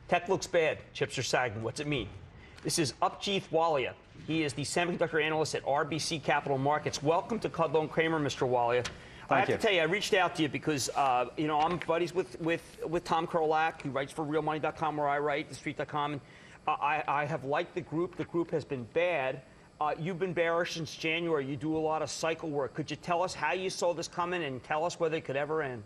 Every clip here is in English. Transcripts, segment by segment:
Tech looks bad. Chips are sagging. What's it mean? This is Apjit Walia. He is the semiconductor analyst at RBC Capital Markets. Welcome to Kudlow and Cramer, Mr. Walia. I have to tell you, I reached out to you because, I'm buddies with Tom Krolak, who writes for RealMoney.com, where I write, TheStreet.com. And I have liked the group. The group has been bad. You've been bearish since January. You do a lot of cycle work. Could you tell us how you saw this coming and tell us whether it could ever end?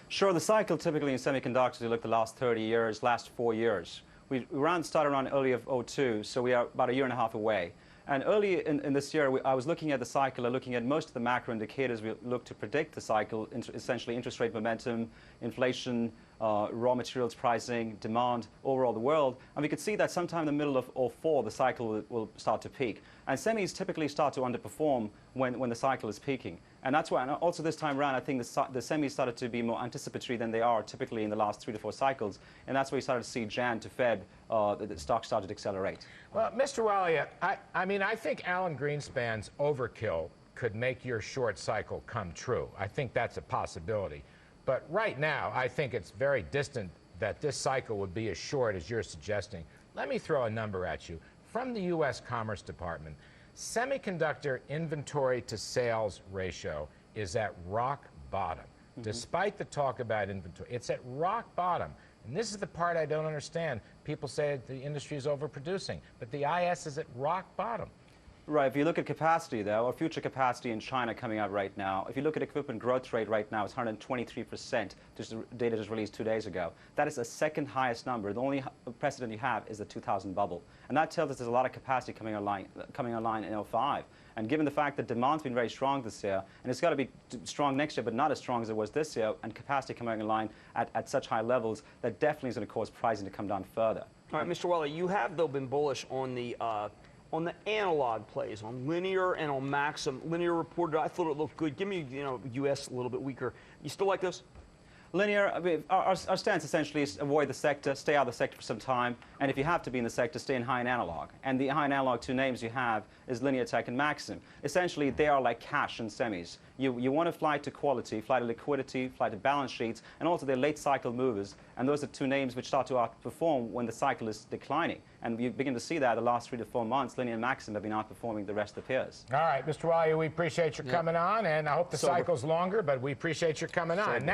Sure. The cycle typically in semiconductors, you look at the last 30 years, last 4 years. We started around early of 02, so we are about a year and a half away. And early in this year, I was looking at the cycle and looking at most of the macro indicators we look to predict the cycle, essentially interest rate momentum, inflation, raw materials pricing, demand, overall the world. And we could see that sometime in the middle of 04, the cycle will start to peak. And semis typically start to underperform when the cycle is peaking. And that's why, and also this time around, I think the semis started to be more anticipatory than they are typically in the last 3 to 4 cycles. And that's where you started to see Jan to Feb, the stock started to accelerate. Well, Mr. Walia, I think Alan Greenspan's overkill could make your short cycle come true. I think that's a possibility. But right now, I think it's very distant that this cycle would be as short as you're suggesting. Let me throw a number at you. From the U.S. Commerce Department, semiconductor inventory to sales ratio is at rock bottom. Despite the talk about inventory, it's at rock bottom. And this is the part I don't understand. People say the industry is overproducing, but the IS is at rock bottom. Right. If you look at capacity, though, or future capacity in China coming out right now, if you look at equipment growth rate right now, it's 123%. Just data just released 2 days ago. That is the second highest number. The only precedent you have is the 2000 bubble. And that tells us there's a lot of capacity coming online in 05. And given the fact that demand's been very strong this year, and it's got to be strong next year, but not as strong as it was this year, and capacity coming online at such high levels, that definitely is going to cause pricing to come down further. All right, Mr. Walia, you have, though, been bullish on the analog plays, on Linear and on Maxim. Linear reported, I thought it looked good. Give me, U.S. a little bit weaker. You still like this? Linear, our stance essentially is avoid the sector, stay out of the sector for some time, and if you have to be in the sector, stay in high-end analog. And the high-end analog, two names you have is Linear Tech and Maxim. Essentially, they are like cash and semis. You want to fly to quality, fly to liquidity, fly to balance sheets, and also they're late-cycle movers. And those are two names which start to outperform when the cycle is declining. And you begin to see that the last 3 to 4 months, Linear and Maxim have been outperforming the rest of the peers. All right, Mr. Walia, we appreciate your coming on, and I hope the cycle's longer, but we appreciate your coming on.